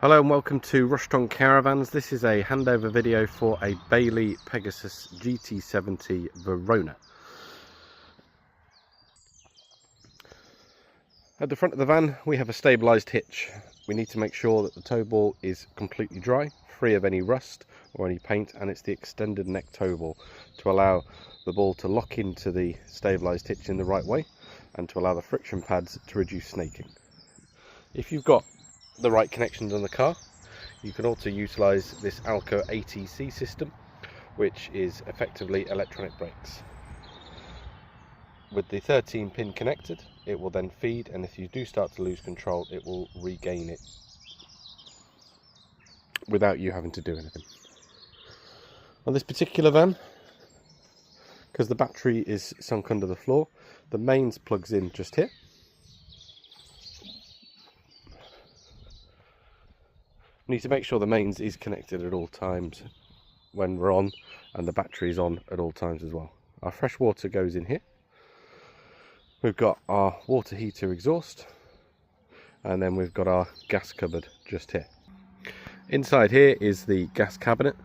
Hello and welcome to Rushed On Caravans. This is a handover video for a Bailey Pegasus GT70 Verona. At the front of the van we have a stabilised hitch. We need to make sure that the tow ball is completely dry, free of any rust or any paint, and it's the extended neck tow ball to allow the ball to lock into the stabilised hitch in the right way and to allow the friction pads to reduce snaking. If you've got the right connections on the car, you can also utilise this Alco ATC system, which is effectively electronic brakes. With the 13 pin connected, it will then feed, and if you do start to lose control, it will regain it without you having to do anything. On this particular van, because the battery is sunk under the floor, the mains plugs in just here. Need to make sure the mains is connected at all times when we're on, and the battery is on at all times as well. Our fresh water goes in here. We've got our water heater exhaust, and then we've got our gas cupboard just here. Inside here is the gas cabinet.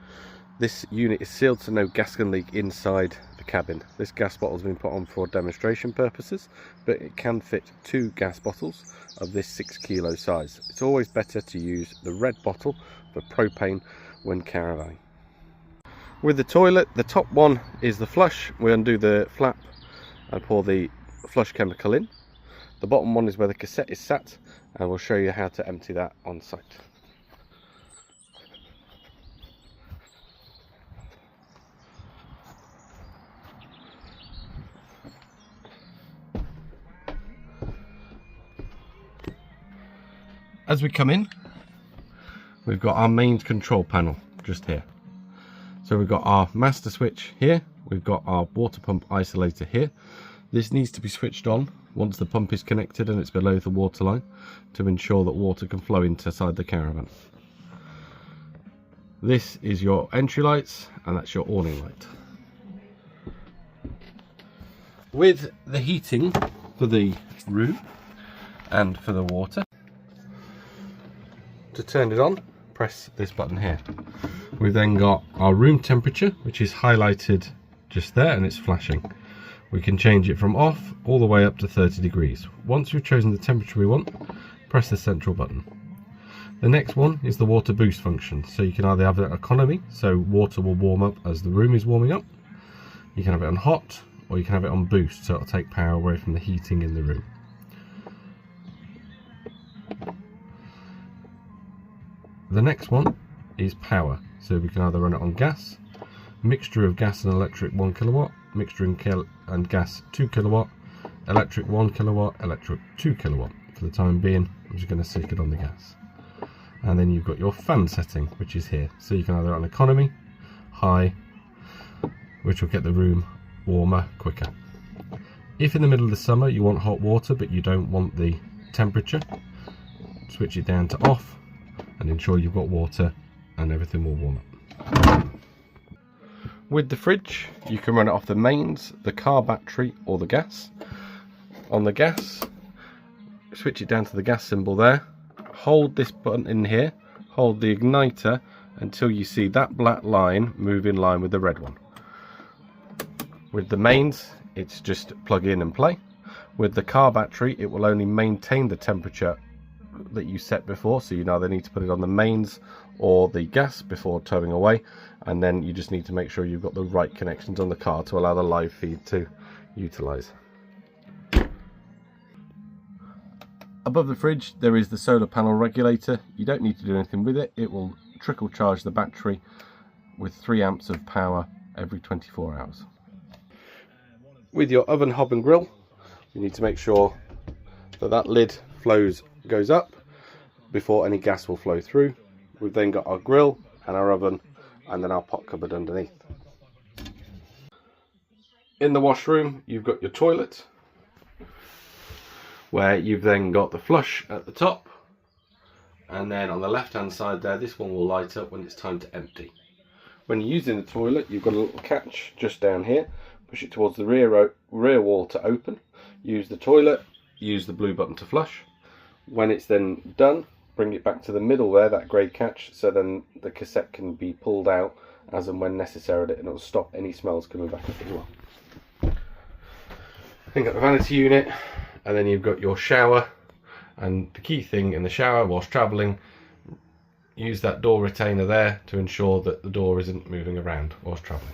This unit is sealed so no gas can leak inside the cabin. This gas bottle has been put on for demonstration purposes, but it can fit 2 gas bottles of this 6 kilo size. It's always better to use the red bottle for propane when caravanning. With the toilet, the top one is the flush. We undo the flap and pour the flush chemical in. The bottom one is where the cassette is sat, and we'll show you how to empty that on site. As we come in, we've got our mains control panel just here. So we've got our master switch here, we've got our water pump isolator here. This needs to be switched on once the pump is connected and it's below the water line to ensure that water can flow inside the caravan. This is your entry lights, and that's your awning light. With the heating for the room and for the water, to turn it on, press this button here. We've then got our room temperature, which is highlighted just there, and it's flashing. We can change it from off all the way up to 30 degrees. Once we've chosen the temperature we want, press the central button. The next one is the water boost function. So you can either have it economy, so water will warm up as the room is warming up. You can have it on hot, or you can have it on boost, so it'll take power away from the heating in the room. The next one is power, so we can either run it on gas, mixture of gas and electric 1 kilowatt, mixture and gas 2 kilowatt, electric 1 kilowatt, electric 2 kilowatt. For the time being, I'm just going to stick it on the gas. And then you've got your fan setting, which is here, so you can either on economy, high, which will get the room warmer quicker. If in the middle of the summer you want hot water but you don't want the temperature, switch it down to off and ensure you've got water, and everything will warm up. With the fridge, you can run it off the mains, the car battery, or the gas. On the gas, switch it down to the gas symbol there, hold this button in here, hold the igniter until you see that black line move in line with the red one. With the mains, it's just plug in and play. With the car battery, it will only maintain the temperature that you set before, so you either need to put it on the mains or the gas before towing away, and then you just need to make sure you've got the right connections on the car to allow the live feed to utilize. Above the fridge there is the solar panel regulator. You don't need to do anything with it. It will trickle charge the battery with 3 amps of power every 24 hours. With your oven hob and grill, you need to make sure that that lid goes up before any gas will flow through. We've then got our grill and our oven, and then our pot cupboard underneath. In the washroom you've got your toilet, where you've then got the flush at the top, and then on the left hand side there, this one will light up when it's time to empty. When you're using the toilet, you've got a little catch just down here. Push it towards the rear wall to open. Use the toilet, use the blue button to flush. When it's then done, bring it back to the middle there, that grey catch, so then the cassette can be pulled out as and when necessary, and it'll stop any smells coming back up as well. Then got the vanity unit, and then you've got your shower. And the key thing in the shower whilst travelling, use that door retainer there to ensure that the door isn't moving around whilst travelling.